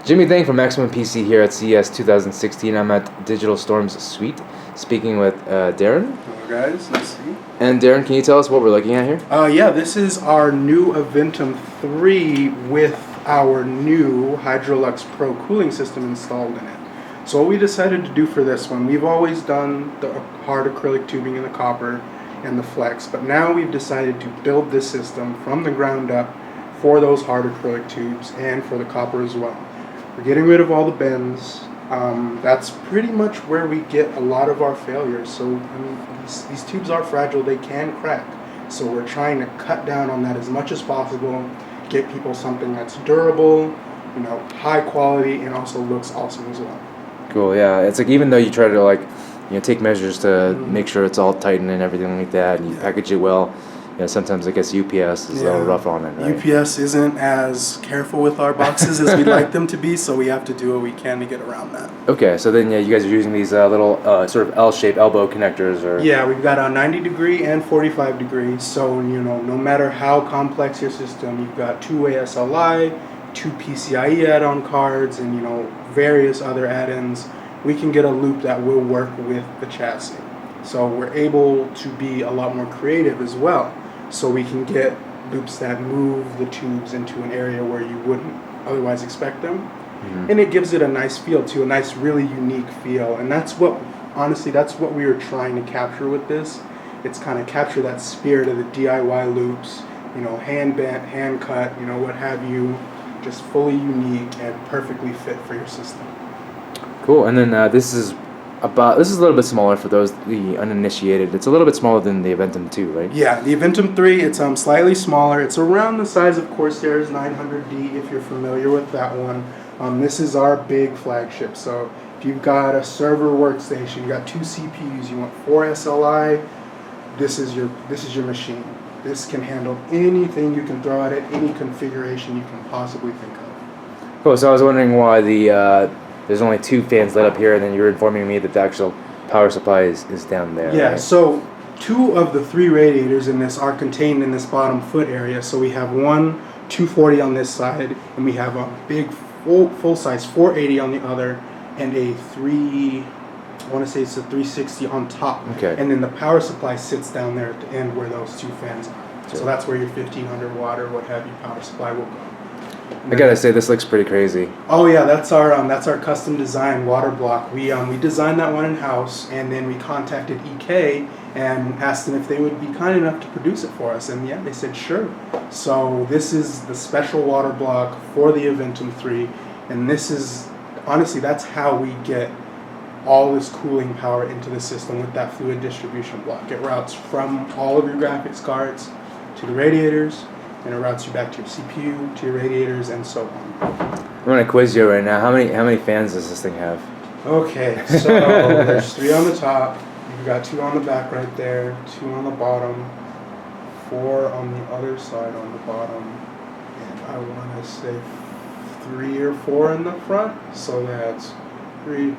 Jimmy Thang from Maximum PC here at CES 2016. I'm at Digital Storm's suite, speaking with Darren. Hello guys, nice to see you. And Darren, can you tell us what we're looking at here? Yeah, this is our new Aventum 3 with our new Hydrolux Pro cooling system installed in it. So what we decided to do for this one, we've always done the hard acrylic tubing and the copper and the flex, but now we've decided to build this system from the ground up for those hard acrylic tubes and for the copper as well. We're getting rid of all the bends. That's pretty much where we get a lot of our failures. So I mean, these tubes are fragile, they can crack. So we're trying to cut down on that as much as possible, get people something that's durable, you know, high quality, and also looks awesome as well. Cool, yeah. It's like even though you try to like, take measures to make sure it's all tightened and everything like that, and you package it well, sometimes I guess UPS is a little rough on it, right? UPS isn't as careful with our boxes as we'd like them to be, so we have to do what we can to get around that. Okay, so then you guys are using these little sort of L-shaped elbow connectors, or? Yeah, we've got a 90 degree and 45 degree, so no matter how complex your system, you've got two-way SLI, two PCIe add-on cards, and various other add-ins. We can get a loop that will work with the chassis. So we're able to be a lot more creative as well. So we can get loops that move the tubes into an area where you wouldn't otherwise expect them. Mm-hmm. And it gives it a nice feel too, a nice, really unique feel. And that's what we were trying to capture with this. It's kind of capture that spirit of the DIY loops, hand bent, hand cut, what have you, just fully unique and perfectly fit for your system. Cool. And then this is a little bit smaller for the uninitiated. It's a little bit smaller than the Aventum 2, right? Yeah, the Aventum 3, it's slightly smaller. It's around the size of Corsair's 900D, if you're familiar with that one. This is our big flagship. So if you've got a server workstation, you got two CPUs, you want 4 SLI, this is your machine. This can handle anything you can throw at it, any configuration you can possibly think of. Cool. So I was wondering why there's only 2 fans lit up here, and then you were informing me that the actual power supply is down there. Yeah, right? So 2 of the 3 radiators in this are contained in this bottom foot area. So we have one 240 on this side, and we have a big full-size 480 on the other, and a 360 on top. Okay. And then the power supply sits down there at the end where those 2 fans are. So that's where your 1500 watt or what have you power supply will go. I gotta say, this looks pretty crazy. Oh yeah, that's our custom design water block. We designed that one in house, and then we contacted EK and asked them if they would be kind enough to produce it for us, and yeah, they said sure. So this is the special water block for the Aventum 3, and this is honestly that's how we get all this cooling power into the system with that fluid distribution block. It routes from all of your graphics cards to the radiators, and it routes you back to your CPU, to your radiators, and so on. I'm gonna quiz you right now. How many fans does this thing have? Okay, so there's 3 on the top. You've got 2 on the back right there, 2 on the bottom, 4 on the other side on the bottom, and I want to say 3 or 4 in the front. So that's 3,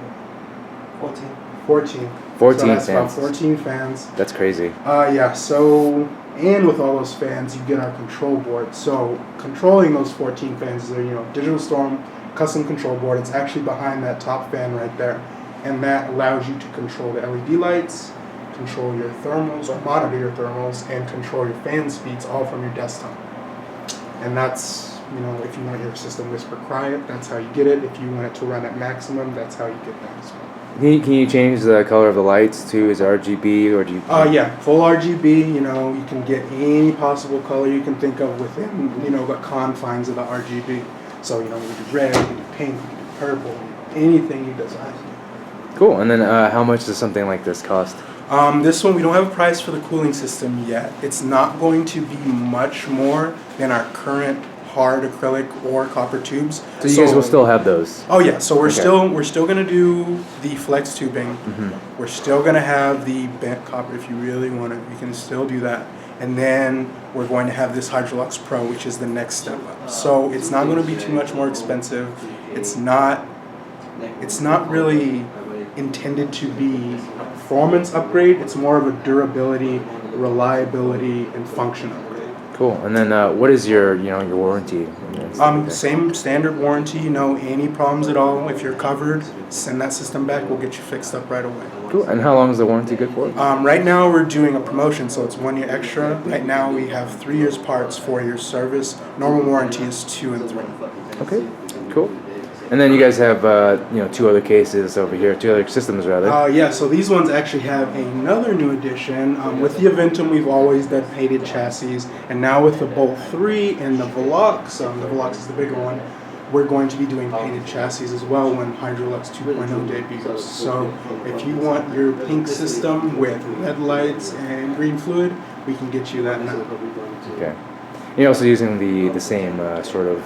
14. 14. 14 so that's fans. About 14 fans. That's crazy. Yeah. So. And with all those fans, you get our control board. So controlling those 14 fans is Digital Storm custom control board. It's actually behind that top fan right there. And that allows you to control the LED lights, control your thermals, or monitor your thermals, and control your fan speeds all from your desktop. And that's, if you want your system whisper quiet, that's how you get it. If you want it to run at maximum, that's how you get that as well. Can you change the color of the lights too? Is it RGB, or do you? Yeah, full RGB. You can get any possible color you can think of within the confines of the RGB. So you can do red, you can do pink, you can do purple, anything you desire. Cool. And then how much does something like this cost? This one, we don't have a price for the cooling system yet. It's not going to be much more than our current hard acrylic or copper tubes. So you guys will still have those? Oh yeah, so we're still gonna do the flex tubing. Mm-hmm. We're still gonna have the bent copper if you really want it. You can still do that. And then we're going to have this Hydrolux Pro, which is the next step up. So it's not going to be too much more expensive. It's not really intended to be a performance upgrade. It's more of a durability, reliability, and function upgrade. Cool. And then what is your your warranty? Same standard warranty. Any problems at all. If you're covered, send that system back. We'll get you fixed up right away. Cool. And how long is the warranty good for? Right now we're doing a promotion, so it's 1 year extra. Right now we have 3 years parts, 4 years service. Normal warranty is 2 and 3. Okay. Cool. And then you guys have 2 other cases over here, 2 other systems rather. Yeah, so these ones actually have another new addition. With the Aventum, we've always done painted chassis, and now with the Bolt 3 and the Velox, the Velox is the bigger one, we're going to be doing painted chassis as well when Hydrolux 2.0 debuts. So if you want your pink system with red lights and green fluid, we can get you that now. Okay. You're also using the same sort of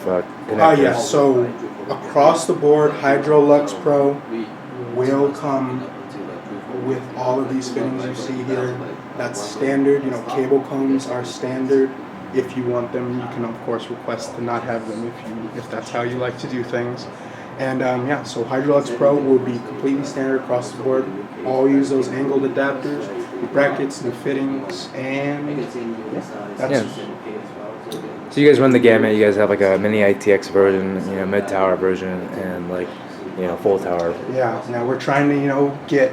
connectors. Yeah, so across the board, Hydrolux Pro will come with all of these fittings you see here. That's standard. Cable combs are standard. If you want them, you can of course request to not have them if that's how you like to do things. And so Hydrolux Pro will be completely standard across the board. All use those angled adapters, new brackets, new fittings, and that's. So you guys run the gamut. You guys have like a mini ITX version, mid tower version, and full tower. Yeah. Now we're trying to get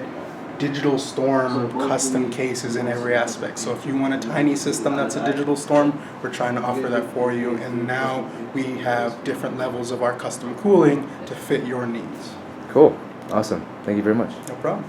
Digital Storm custom cases in every aspect. So if you want a tiny system that's a Digital Storm, we're trying to offer that for you. And now we have different levels of our custom cooling to fit your needs. Cool. Awesome. Thank you very much. No problem.